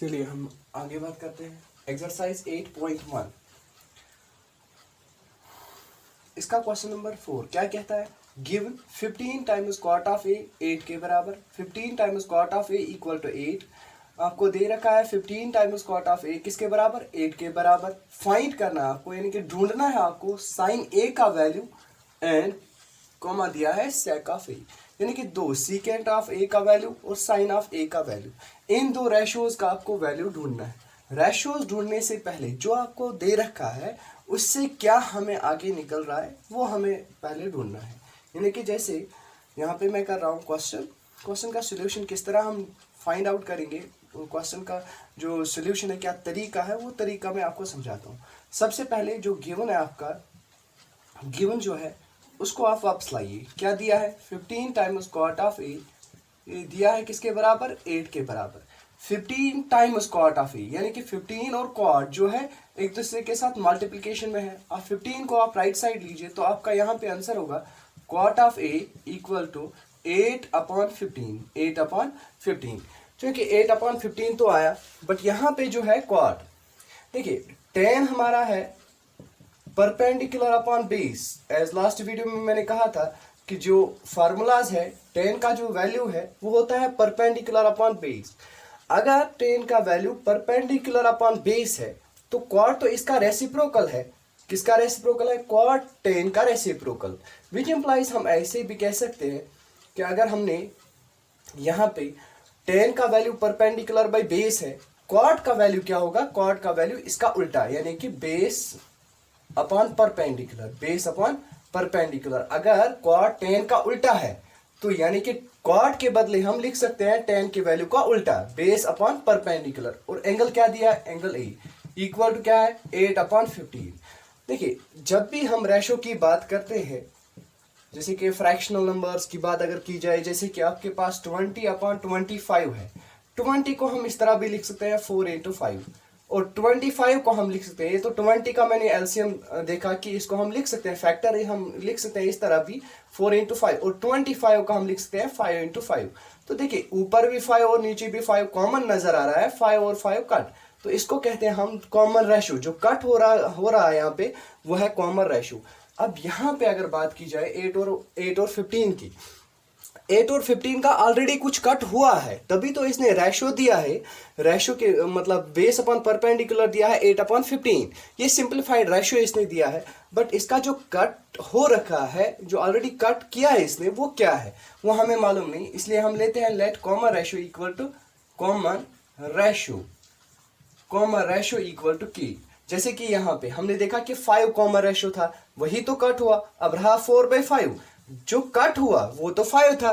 चलिए हम आगे बात करते हैं। एक्सरसाइज 8.1, इसका क्वेश्चन नंबर 4 क्या कहता है? Given 15 times cot of A 8 के बराबर, 15 times cot of A equal to 8। आपको दे रखा है 15 टाइम्स कॉट ऑफ ए किसके बराबर? 8 के बराबर। फाइंड करना है आपको, यानी कि ढूंढना है आपको साइन ए का वैल्यू एंड कॉमा दिया है सेक ऑफ ए, यानी कि दो सीकेंट ऑफ ए का वैल्यू और साइन ऑफ ए का वैल्यू। इन दो रेशियोज का आपको वैल्यू ढूंढना है। रेशियोज ढूंढने से पहले जो आपको दे रखा है उससे क्या हमें आगे निकल रहा है वो हमें पहले ढूंढना है। यानी कि जैसे यहाँ पे मैं कर रहा हूँ क्वेश्चन का सोल्यूशन किस तरह हम फाइंड आउट करेंगे, क्वेश्चन का जो सोल्यूशन है क्या तरीका है वो तरीका मैं आपको समझाता हूँ। सबसे पहले जो गिवन है आपका, गिवन जो है उसको आप वापस लाइए। क्या दिया है? 15 टाइम्स कॉट ऑफ ए दिया है किसके बराबर? 8 के बराबर। 15 टाइम्स कॉट ऑफ ए यानी कि 15 और कॉट जो है एक दूसरे के साथ मल्टीप्लिकेशन में है। आप 15 को आप राइट साइड लीजिए तो आपका यहाँ पे आंसर होगा cot of A equal to 8/15, 8/15। क्योंकि 8/15 तो आया, बट यहाँ पे जो है कॉट, देखिए 10 हमारा है perpendicular upon base. As last video में मैंने कहा था कि जो फार्मूलाज है 10 का जो वैल्यू है वो होता है परपेंडिकुलर अपॉन बेस। अगर 10 का वैल्यू परपेंडिकुलर अपॉन बेस है तो कॉट तो इसका रेसिप्रोकल है। किसका रेसिप्रोकल है? कॉट 10 का रेसिप्रोकल। विच इम्प्लाइज हम ऐसे भी कह सकते हैं कि अगर हमने यहाँ पे 10 का वैल्यू परपेंडिकुलर बाई बेस है, कॉट का वैल्यू क्या होगा? कॉट का वैल्यू इसका उल्टा, यानी कि base upon perpendicular, base upon perpendicular. अगर कॉट 10 का उल्टा है तो यानी कि कॉट के बदले हम लिख सकते हैं 10 के वैल्यू का उल्टा, बेस अपॉन परपेंडिकुलर। और एंगल क्या दिया है? एंगल ए इक्वल टू क्या है? 8/15। देखिए जब भी हम रेशो की बात करते हैं, जैसे कि फ्रैक्शनल नंबर्स की बात अगर की जाए, जैसे कि आपके पास 20/25 है, 20 को हम इस तरह भी लिख सकते हैं 4/5, और 25 को हम लिख सकते हैं, तो 20 का मैंने एलसीएम देखा कि इसको हम लिख सकते हैं फैक्टर हम लिख सकते हैं इस तरह भी 4/5, और 25 का हम लिख सकते हैं 5/5। तो देखिए ऊपर भी 5 और नीचे भी 5 कॉमन नजर आ रहा है, 5 और 5 कट, तो इसको कहते हैं हम कॉमन रेशो। जो कट हो रहा है यहाँ पे वो है कॉमन रेशो। अब यहाँ पे अगर बात की जाए 8 और 15 की, 8 और 15 का ऑलरेडी कुछ कट हुआ है, तभी तो इसने रेशो दिया है। रेशो के मतलब बेस अपॉन परपेंडिकुलर दिया है 8/15, ये सिंप्लीफाइड रेशो इसने दिया है। बट इसका जो कट हो रखा है, जो ऑलरेडी कट किया है इसने, वो क्या है वो हमें मालूम नहीं, इसलिए हम लेते हैं let common ratio equal to common ratio, common ratio equal to की। जैसे कि यहाँ पे हमने देखा कि 5 कॉमन रेशो था, वही तो कट हुआ, अब रहा 4/5। जो कट हुआ वो तो 5 था,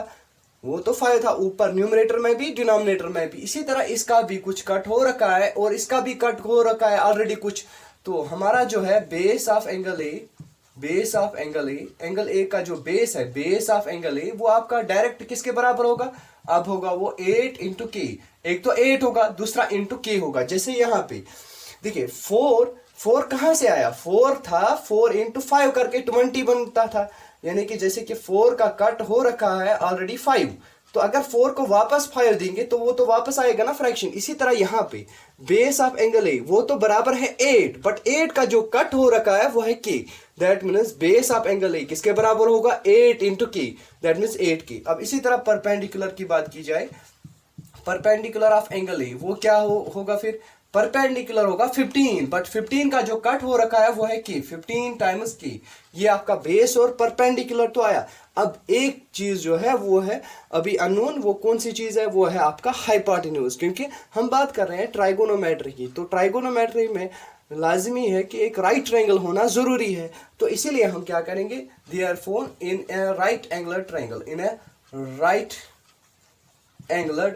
वो तो 5 था ऊपर न्यूमरेटर में भी डिनोमिनेटर में भी। इसी तरह इसका भी कुछ कट हो रखा है और इसका भी कट हो रखा है ऑलरेडी कुछ। तो हमारा जो है base of angle A, base of angle A, angle A का जो बेस है, बेस ऑफ एंगल ए, वो आपका डायरेक्ट किसके बराबर होगा? अब होगा वो 8 इंटू के। एक तो 8 होगा, दूसरा इंटू के होगा। जैसे यहाँ पे देखिए 4 कहां से आया? 4 था, 4/5 करके 20 बनता था, यानी कि जैसे कि 4 का कट हो रखा है ऑलरेडी 5, तो अगर 4 को वापस 5 देंगे तो वो तो वापस आएगा ना फ्रैक्शन। इसी तरह यहाँ पे बेस ऑफ एंगल ए वो तो बराबर है 8, बट 8 का जो कट हो रखा है वो है के। That means base of angle A किसके बराबर होगा? 8 इंटू के, दैट मीन्स 8 के। अब इसी तरह परपेंडिकुलर की बात की जाए, परपेंडिकुलर ऑफ एंगल ए वो क्या होगा फिर? परपेंडिकुलर होगा 15, बट 15 का जो कट हो रखा है वो है की, 15 टाइम्स की। ये आपका बेस और परपेंडिकुलर तो आया। अब एक चीज जो है वो है अभी अननोन, वो कौन सी चीज है? वो है आपका हाइपोटेन्यूज, क्योंकि हम बात कर रहे हैं ट्राइगोनोमेट्री की। तो ट्राइगोनोमेट्री में लाजमी है कि एक राइट ट्रायंगल होना जरूरी है, तो इसीलिए हम क्या करेंगे? Therefore in A right angular triangle, in A right angular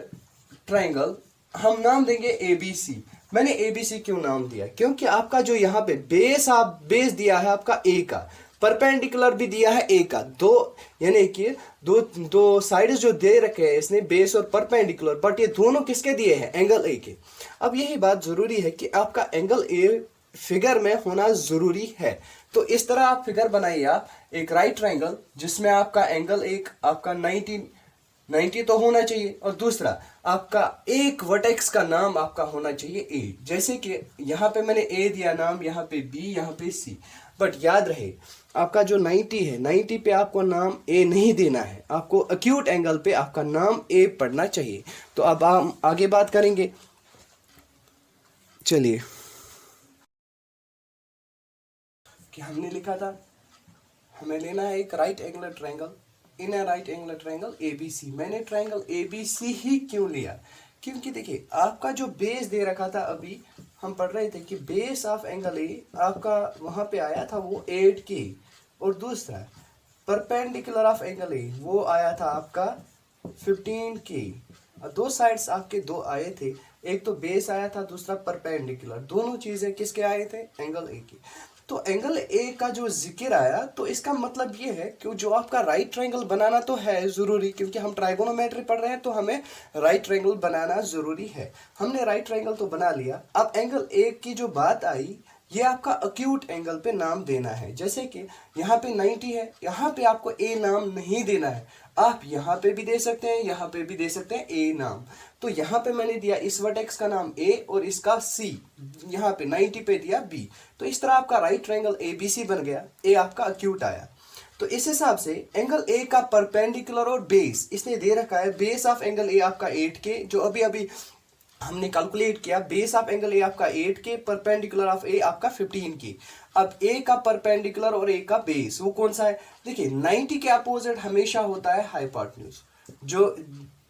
triangle हम नाम देंगे एबीसी। मैंने एबीसी क्यों नाम दिया? क्योंकि आपका जो यहाँ पे बेस दिया है आपका ए का, परपेंडिकुलर भी दिया है ए का, दो यानी कि दो साइड्स जो दे रखे हैं इसने, बेस और परपेंडिकुलर, बट ये दोनों किसके दिए हैं? एंगल ए के। अब यही बात जरूरी है कि आपका एंगल ए फिगर में होना जरूरी है। तो इस तरह आप फिगर बनाइए, आप एक राइट ट्रायंगल जिसमें आपका एंगल एक आपका 90 90 तो होना चाहिए, और दूसरा आपका एक वर्टेक्स का नाम आपका होना चाहिए ए। जैसे कि यहाँ पे मैंने ए दिया नाम, यहाँ पे बी, यहाँ पे सी, बट याद रहे आपका जो 90 है, 90 पे आपको नाम ए नहीं देना है, आपको अक्यूट एंगल पे आपका नाम ए पढ़ना चाहिए। तो अब हम आगे बात करेंगे। चलिए, कि हमने लिखा था हमें लेना है एक right angular triangle in a right angular triangle ABC. मैंने ट्रायंगल एबीसी ही क्यों लिया, क्योंकि देखिए आपका जो बेस दे रखा था, अभी हम पढ़ रहे थे कि बेस ऑफ एंगल ए आपका वहां पे आया था वो 8K, और दूसरा परपेंडिकुलर ऑफ एंगल ए वो आया था आपका 15K। और दो साइड्स आपके दो आए थे, एक तो बेस आया था, दूसरा परपेंडिकुलर। दोनों चीजें किसके आए थे? एंगल ए के। तो एंगल ए का जो जिक्र आया, तो इसका मतलब ये है कि जो आपका राइट ट्रायंगल बनाना तो है जरूरी, क्योंकि हम ट्राइगोनोमेट्री पढ़ रहे हैं, तो हमें राइट ट्रायंगल बनाना जरूरी है। हमने राइट ट्रायंगल तो बना लिया। अब एंगल ए की जो बात आई, ये आपका अक्यूट एंगल पे नाम देना है। जैसे कि यहाँ पे 90 है, यहाँ पे आपको ए नाम नहीं देना है, आप यहाँ पे भी दे सकते हैं, यहाँ पे भी दे सकते हैं ए नाम। तो यहाँ पे मैंने दिया इस वर्टेक्स का नाम ए और इसका सी, यहाँ पे 90 पे दिया बी। तो इस तरह आपका राइट ट्रायंगल एबीसी बन गया, ए आपका अक्यूट आया। तो इस हिसाब से एंगल ए का परपेंडिकुलर और बेस इसने दे रखा है। बेस ऑफ एंगल ए आपका 8K, जो अभी अभी हमने कैलकुलेट किया। बेस ऑफ एंगल ए आपका 8K, परपेंडिकुलर ऑफ ए आपका 15K। अब ए का परपेंडिकुलर और ए का बेस वो कौन सा है? देखिए 90 के अपोजिट हमेशा होता है हाइपोटेन्यूज, जो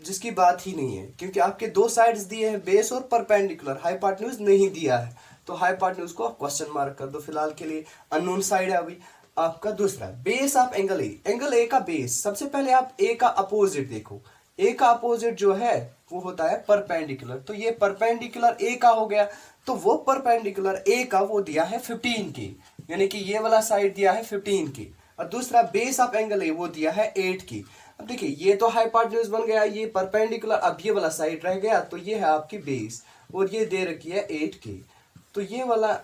जिसकी बात ही नहीं है, क्योंकि आपके दो साइड्स दिए हैं, बेस और परपेंडिकुलर, हाइपोटेन्यूज नहीं दिया है। तो हाइपोटेन्यूज को क्वेश्चन मार्क कर दो फिलहाल के लिए, अननोन साइड है अभी। आपका दूसरा base of angle A, angle A का बेस, सबसे पहले आप ए का अपोजिट देखो। ए का अपोजिट जो है वो होता है परपेंडिकुलर, तो ये परपेंडिकुलर ए का हो गया। तो वो परपेंडिकुलर ए का वो दिया है 15K, यानी कि ये वाला साइड दिया है 15K, और दूसरा बेस ऑफ एंगल ए वो दिया है 8K। अब देखिए ये तो हाइपोटेन्यूज बन गया, ये परपेंडिकुलर, अब ये वाला साइड रह गया, तो ये है आपकी बेस, और ये दे रखी है 8K। तो ये वाला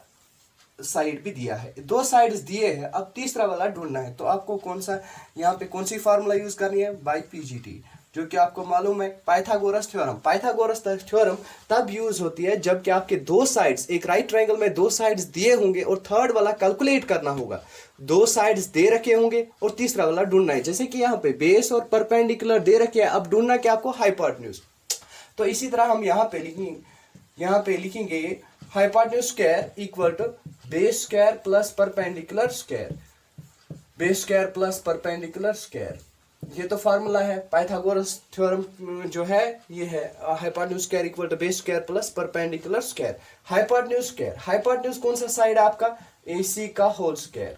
साइड भी दिया है, दो साइड्स दिए हैं। अब तीसरा वाला ढूंढना है, तो आपको कौन सा यहाँ पे कौन सी फार्मूला यूज करनी है? बाय पीजीटी, जो कि आपको मालूम है पाइथागोरस थ्योरम। पाइथागोरस थ्योरम तब यूज होती है जब कि आपके दो साइड्स, एक राइट ट्रायंगल में दो साइड्स दिए होंगे और थर्ड वाला कैलकुलेट करना होगा। दो साइड्स दे रखे होंगे और तीसरा वाला ढूंढना है। जैसे कि यहाँ पे बेस और परपेंडिकुलर दे रखे हैं, अब ढूंढना क्या आपको? हाइपोटेन्यूज। तो इसी तरह हम यहाँ पे लिखेंगे hypotenuse square equal to base square plus perpendicular square, base square plus perpendicular square. ये तो फार्मूला है पाइथागोरस थ्योरम जो है, ये है hypotenuse square equal to base square plus perpendicular square. Hypotenuse square, hypotenuse कौन सा साइड है आपका? AC का whole square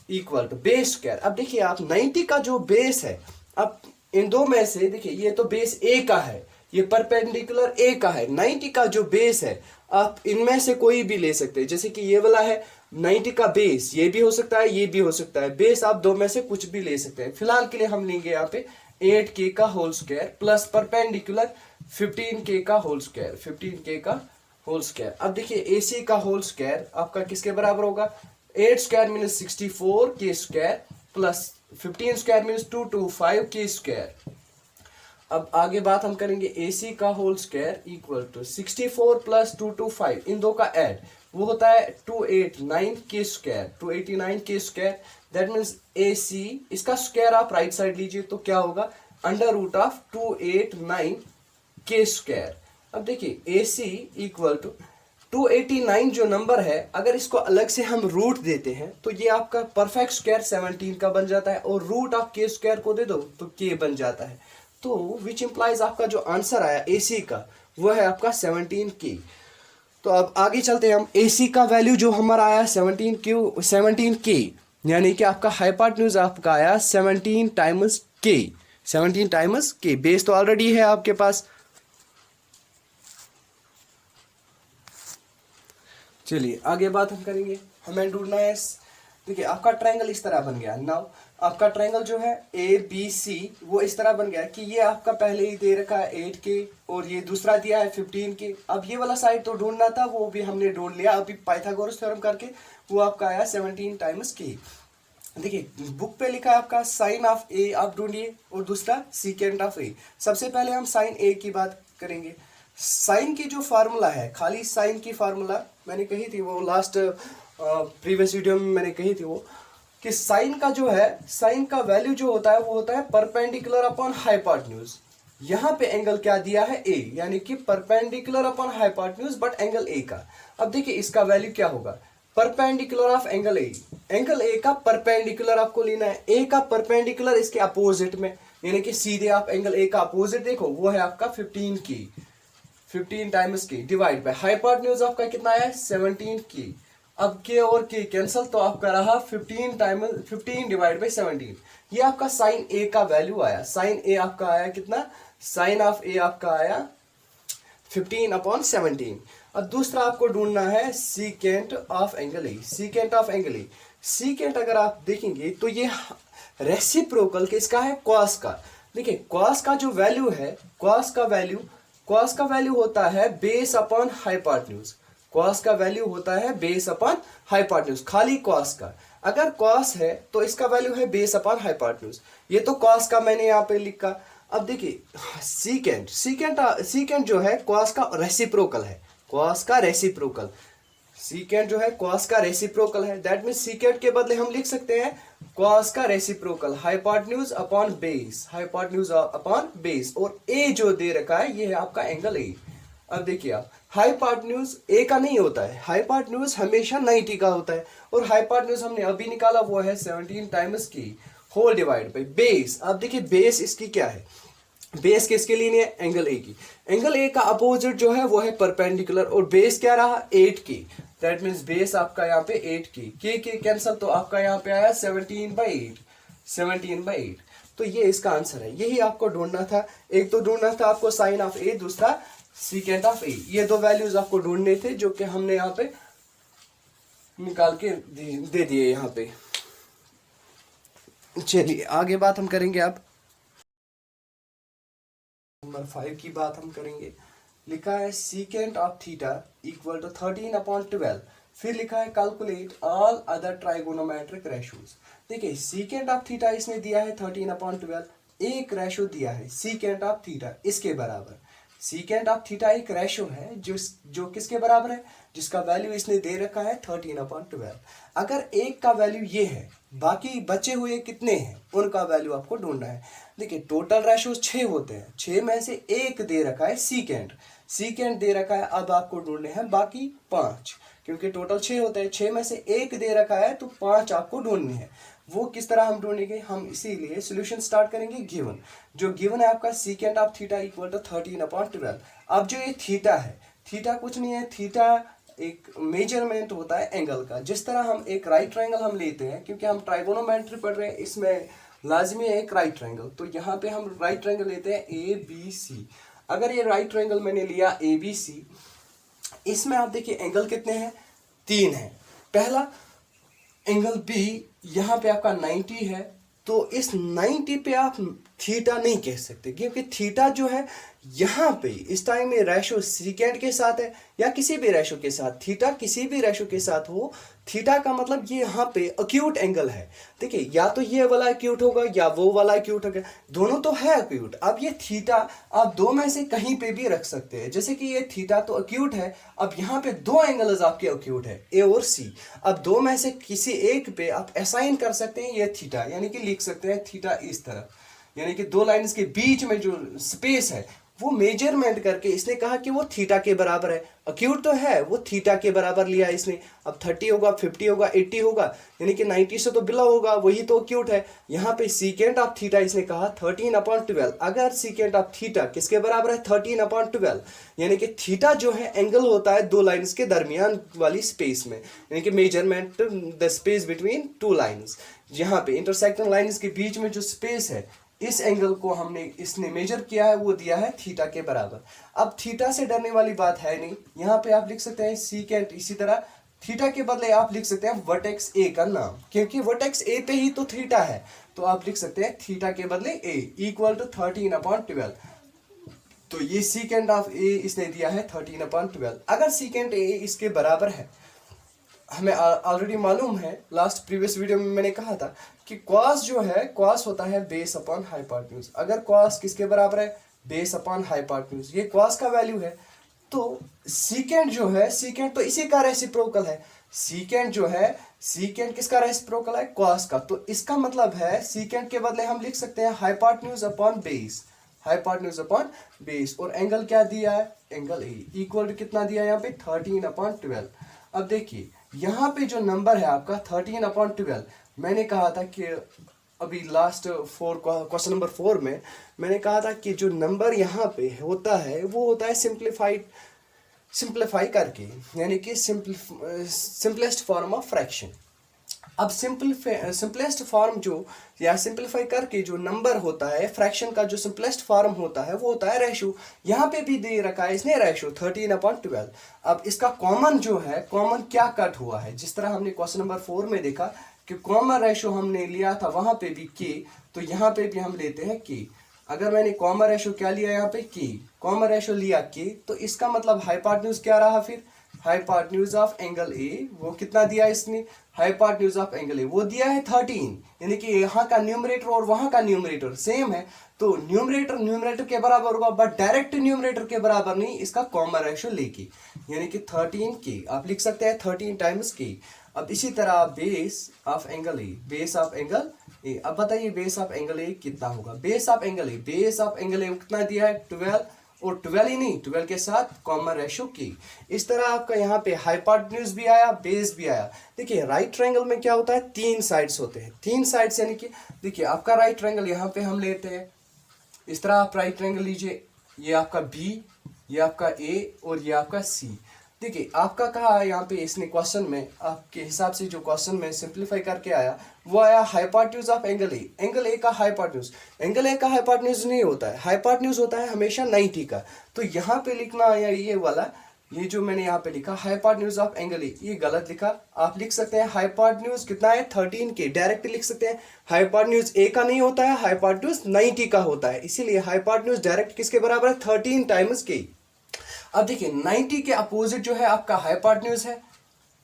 equal to base square. अब देखिए आप 90 का जो बेस है, अब इन दो में से देखिए ये तो बेस ए का है, ये परपेंडिकुलर ए का है। 90 का जो बेस है आप इनमें से कोई भी ले सकते हैं, जैसे कि ये वाला है 90 का बेस, ये भी हो सकता है, ये भी हो सकता है। बेस आप दो में से कुछ भी ले सकते हैं। फिलहाल के लिए हम लेंगे यहाँ पे 8K का whole square plus perpendicular 15K का होल स्क्वायर, 15K का होल स्क्वायर। अब देखिए AC का होल स्क्वायर आपका किसके बराबर होगा? 8 square means 64K square plus 15 square means 225K square. अब आगे बात हम करेंगे AC का होल स्क्वायर इक्वल टू 64 प्लस 225, इन दो का ऐड वो होता है 289K square, 289K square. That means AC इसका स्क्वायर आप राइट साइड लीजिए तो क्या होगा? Under root of 289K square. अब देखिए AC इक्वल टू 289 जो नंबर है, अगर इसको अलग से हम रूट देते हैं तो ये आपका परफेक्ट स्क्वायर 17 का बन जाता है, और रूट ऑफ K स्क्वायर को दे दो तो K बन जाता है। तो विच इंप्लाइज आपका जो आंसर आया AC का वो है आपका 17K। तो अब आगे चलते हैं हम। AC का वैल्यू जो हमारा आया 17K, यानी कि आपका हाइपोटेन्यूज आपका आया 17 times K, 17 times K। Base तो ऑलरेडी है आपके पास। चलिए आगे बात हम करेंगे, हमें ढूंढना है। देखिए आपका ट्रायंगल इस तरह बन गया। नाउ आपका ट्रायंगल जो है ABC वो इस तरह बन गया कि ये आपका पहले ही दे रखा है 8K और ये दूसरा दिया है 15K। अब ये वाला साइड तो ढूंढना था, वो भी हमने ढूंढ लिया अभी पाइथागोरस थ्योरम करके, वो आपका आया 17 टाइम्स K। देखिए बुक पे लिखा है आपका साइन ऑफ ए आप ढूंढिए और दूसरा सीकेंट ऑफ ए। सबसे पहले हम साइन ए की बात करेंगे। साइन की जो फार्मूला है, खाली साइन की फार्मूला मैंने कही थी वो लास्ट प्रीवियस वीडियो में मैंने कही थी वो, कि साइन का जो है, साइन का वैल्यू जो होता है वो होता है परपेंडिकुलर अपॉन हाइपोटेन्यूज। यहाँ पे एंगल क्या दिया है ए, यानी कि perpendicular upon hypotenuse but angle A का। अब देखिए इसका वैल्यू क्या होगा, perpendicular of angle A, angle A का परपेंडिकुलर आपको लेना है, ए का परपेंडिकुलर इसके अपोजिट में, यानी कि सीधे आप एंगल ए का अपोजिट देखो, वो है आपका 15 की, 15 टाइम्स की डिवाइड बाय हाइपोटेन्यूज आपका कितना है 17 की। अब के और के कैंसल, तो आपका रहा 15 टाइम्स 15 डिवाइड बाय 17। ये आपका साइन ए का वैल्यू आया। साइन ए आपका आया कितना, साइन ऑफ ए आपका आया 15 अपॉन 17। अब दूसरा आपको ढूंढना है secant of angle A. Secant of angle A, secant अगर आप देखेंगे तो ये रेसिप्रोकल किसका है, कॉस का। देखिए कॉस का जो वैल्यू है, कॉस का वैल्यू होता है बेस अपॉन हाइपोटेन्यूज। कॉस का वैल्यू होता है बेस अपॉन हाइपोटेन्यूज, खाली कॉस का। अगर कॉस है तो इसका वैल्यू है बेस अपॉन हाइपोटेन्यूज। ये तो कॉस का मैंने यहाँ पे लिखा। अब देखिए सीकेंट जो है कॉस का रेसिप्रोकल है, कॉस का रेसिप्रोकल। सीकेंट जो है कॉस का रेसिप्रोकल है, दैट मीन सीकेंट के बदले हम लिख सकते हैं कॉस का reciprocal, hypotenuse upon base, hypotenuse upon base. और ए जो दे रखा है ये है आपका एंगल ए। अब देखिए आप, हाइपोटेन्यूज ए का नहीं होता है, हाइपोटेन्यूज हमेशा 90 का होता है, और हाइपोटेन्यूज हमने अभी निकाला वो है 17 टाइम्स की होल डिवाइड बाय बेस। अब देखिए बेस इसकी क्या है, बेस किसके लिए है, एंगल ए की। एंगल ए का अपोजिट जो है वो है परपेंडिकुलर, और बेस क्या रहा 8 की, दैट मीन्स बेस आपका यहाँ पे 8 की, के कैंसल, तो आपका यहाँ पे आया 17/8, 17/8। तो ये इसका आंसर है, यही आपको ढूंढना था। एक तो ढूंढना था आपको साइन ऑफ ए, दूसरा सीकेंट ऑफ ए। ये दो वैल्यूज आपको ढूंढने थे जो कि हमने यहाँ पे निकाल के दे दिए यहाँ पे। चलिए आगे बात हम करेंगे। अब नंबर 5 की बात हम करेंगे। लिखा है secant of theta equal to 13/12। फिर लिखा है calculate all other trigonometric ratios. देखिए सीकेंट ऑफ थीटा इसने दिया है 13/12, एक रेशो दिया है सीकेंट ऑफ थीटा इसके बराबर। सीकेंट ऑफ थीटा एक रेशो है जो किसके बराबर है, जिसका वैल्यू इसने दे रखा है 13/12। अगर एक का वैल्यू ये है, बाकी बचे हुए कितने हैं उनका वैल्यू आपको ढूंढना है। देखिए टोटल रेशोज 6 होते हैं, 6 में से एक दे रखा है सीकेंट दे रखा है। अब आपको ढूंढने हैं बाकी 5, क्योंकि टोटल 6 होते हैं, 6 में से एक दे रखा है तो 5 आपको ढूंढने हैं। वो किस तरह हम ढूंढेंगे, हम इसीलिए सॉल्यूशन स्टार्ट करेंगे गिवन। जो गिवन है आपका secant of theta equal to 13/12। अब जो ये थीटा है, थीटा कुछ नहीं है, थीटा एक मेजरमेंट होता है एंगल का। जिस तरह हम एक राइट ट्रायंगल हम लेते हैं, क्योंकि हम ट्राइगोनोमेट्री पढ़ रहे हैं, इसमें लाजमी है एक राइट ट्रायंगल, तो यहाँ पे हम राइट ट्रायंगल लेते हैं ABC। अगर ये राइट ट्रायंगल मैंने लिया ABC, इसमें आप देखिए एंगल कितने हैं, 3 है। पहला एंगल B यहाँ पे आपका 90 है, तो इस 90 पे आप थीटा नहीं कह सकते, क्योंकि थीटा जो है यहाँ पे इस टाइम में रेशो सीकेंट के साथ है या किसी भी रेशो के साथ, थीटा किसी भी रेशो के साथ हो, थीटा का मतलब ये यहाँ पे अक्यूट एंगल है। देखिए या तो ये वाला अक्यूट होगा या वो वाला अक्यूट होगा, दोनों तो है अक्यूट। अब ये थीटा आप दो में से कहीं पे भी रख सकते हैं, जैसे कि ये थीटा तो अक्यूट है, अब यहाँ पे दो एंगल्स आपके अक्यूट है ए और सी। अब दो में से किसी एक पे आप असाइन कर सकते हैं ये थीटा, यानी कि लिख सकते हैं थीटा इस तरफ, यानी कि दो लाइन्स के बीच में जो स्पेस है वो मेजरमेंट करके इसने कहा कि वो थीटा के बराबर है। अक्यूट तो है, वो थीटा के बराबर लिया इसने। अब 30 होगा, 50 होगा, 80 होगा, यानी कि 90 से तो बिलो होगा, वही तो अक्यूट है। यहाँ पे सीकेंट ऑफ थीटा इसने कहा 13/12। अगर सीकेंट ऑफ थीटा किसके बराबर है 13/12, यानी कि थीटा जो है एंगल होता है दो लाइन्स के दरमियान वाली स्पेस में, यानी कि measurement the space between two lines. यहाँ पे इंटरसेक्टिंग लाइन्स के बीच में जो स्पेस है, इस एंगल को इसने मेजर किया है, वो दिया है थीटा के बराबर। अब थीटा से डरने वाली बात है नहीं, यहाँ पे आप लिख सकते हैं सीकेंट। इसी तरह थीटा के बदले आप लिख सकते हैं वर्टेक्स ए का नाम, क्योंकि वर्टेक्स ए पे ही तो थीटा है, तो आप लिख सकते हैं थीटा के बदले ए इक्वल टू 13/12। तो ये सीकेंट ऑफ ए इसने दिया है 13/12। अगर सीकेंट ए इसके बराबर है हमें ऑलरेडी मालूम है, लास्ट प्रीवियस वीडियो में मैंने कहा था कि कॉस जो है, कॉस होता है बेस अपॉन हाइपोटेन्यूज। अगर कॉस किसके बराबर है, बेस अपॉन हाइपोटेन्यूज, ये कॉस का वैल्यू है। तो सीकेंड जो है, सीकेंड तो इसी का रेसिप्रोकल है। सीकेंड जो है, सीकेंड किसका रेसिप्रोकल है, कॉस का। तो इसका मतलब है सीकेंड के बदले हम लिख सकते हैं hypotenuse upon base, hypotenuse upon base. और एंगल क्या दिया है, एंगल ए इक्वल टू कितना दिया है यहाँ पे 13/12। अब देखिए यहाँ पे जो नंबर है आपका 13/12, मैंने कहा था कि अभी लास्ट क्वेश्चन नंबर 4 में मैंने कहा था कि जो नंबर यहाँ पे होता है वो होता है सिंप्लीफाई करके, यानी कि सिंपलेस्ट फॉर्म ऑफ फ्रैक्शन। अब सिंपलेस्ट फॉर्म जो, या सिंप्लीफाई करके जो नंबर होता है फ्रैक्शन का, जो सिंपलेस्ट फॉर्म होता है वो होता है रेशो। यहाँ पे भी दे रखा है इसने रेशो 13/12। अब इसका कॉमन जो है, कॉमन क्या कट हुआ है, जिस तरह हमने क्वेश्चन नंबर 4 में देखा कि कॉमन रेशो हमने लिया था वहां पे भी के, तो यहाँ पे भी हम लेते हैं के। अगर मैंने कॉमन रेशो क्या लिया यहाँ पे के, कॉमन रेशो लिया के, तो इसका मतलब हाइपोटेन्यूज क्या रहा फिर, हाइपोटेन्यूज ऑफ एंगल ए, वो कितना दिया इसने, हाइपोटेन्यूज ऑफ एंगल ए वो दिया है 13, यानी कि यहाँ का न्यूमरेटर और वहां का न्यूमरेटर सेम है, तो न्यूमरेटर के बराबर होगा, बट डायरेक्ट न्यूमरेटर के बराबर नहीं, इसका कॉमन रेशो लेके, यानी कि 13 के आप लिख सकते हैं 13 टाइम्स के। अब इसी तरह base of angle A, base of angle A, अब बताइए बेस ऑफ एंगल ए कितना होगा, base of angle A, base of angle A कितना दिया है 12, और 12 ही नहीं, 12 के साथ कॉमन रेशो की। इस तरह आपका यहाँ पे हाइपोटेन्यूज भी आया, बेस भी आया। देखिए राइट ट्रायंगल में क्या होता है, 3 साइड्स होते हैं, 3 साइड्स, यानी कि देखिए आपका राइट ट्रायंगल यहाँ पे हम लेते हैं, इस तरह आप राइट ट्रायंगल लीजिए, ये आपका बी, ये आपका ए और ये आपका सी। देखिए आपका कहा है यहाँ पे इसने क्वेश्चन में, आपके हिसाब से जो क्वेश्चन में सिंप्लीफाई करके आया वो आया hypotenuse of angle A, angle A का हाइपोटेन्यूज, एंगल ए का हाइपोटेन्यूज नहीं होता है, हाइपोटेन्यूज होता है हमेशा 90 का। तो यहाँ पे लिखना या ये वाला, ये जो मैंने यहाँ पे लिखा हाइपोटेन्यूज ऑफ एंगल ए, ये गलत लिखा। आप लिख सकते हैं हाइपोटेन्यूज कितना है 13 के, डायरेक्ट लिख सकते हैं। हाइपोटेन्यूज ए का नहीं होता है, हाइपोटेन्यूज 90 का होता है, इसीलिए हाइपोटेन्यूज डायरेक्ट किसके बराबर है, 13 टाइम्स के। अब देखिए 90 के अपोजिट जो है आपका हाइपोटेन्यूज है,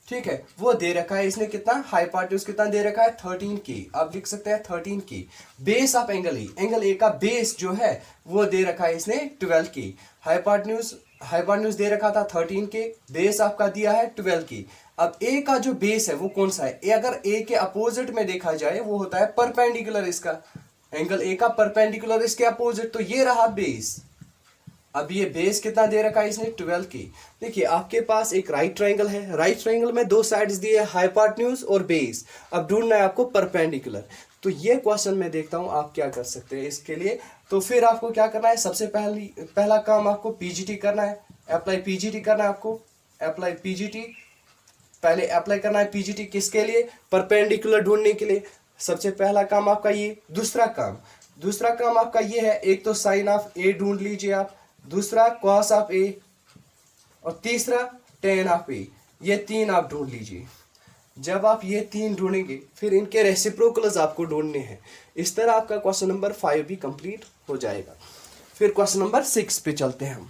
ठीक है, वो दे रखा है इसने कितना, हाइपोटेन्यूज कितना दे रखा है 13 के, आप लिख सकते हैं 13 के। Base of angle A, angle A का बेस जो है वो दे रखा है इसने 12 के। हाइपोटेन्यूज दे रखा था 13 के, बेस आपका दिया है 12 के। अब ए का जो बेस है वो कौन सा है, ए अगर ए के अपोजिट में देखा जाए वो होता है परपेंडिकुलर, इसका एंगल ए का परपेंडिकुलर इसके अपोजिट, तो ये रहा बेस। अब ये बेस कितना दे रखा है इसने 12 की। देखिए आपके पास एक राइट ट्रायंगल है, राइट ट्रायंगल में 2 साइड्स दिए हैं, हाइपोटेन्यूज और बेस। अब ढूंढना है आपको परपेंडिकुलर। तो ये क्वेश्चन मैं देखता हूं आप क्या कर सकते हैं इसके लिए। तो फिर आपको क्या करना है, सबसे पहला काम आपको पीजीटी करना है, अप्लाई पीजीटी करना है आपको, अप्लाई पीजीटी। पहले अप्लाई करना है पीजीटी किसके लिए, परपेंडिकुलर ढूंढने के लिए। सबसे पहला काम आपका ये। दूसरा काम आपका ये है, एक तो साइन ऑफ ए ढूंढ लीजिए आप, दूसरा कॉस ऑफ ए, और तीसरा टेन ऑफ ए। ये 3 आप ढूंढ लीजिए। जब आप ये 3 ढूंढेंगे फिर इनके रेसिप्रोकल्स आपको ढूंढने हैं। इस तरह आपका क्वेश्चन नंबर 5 भी कंप्लीट हो जाएगा। फिर क्वेश्चन नंबर 6 पे चलते हैं हम।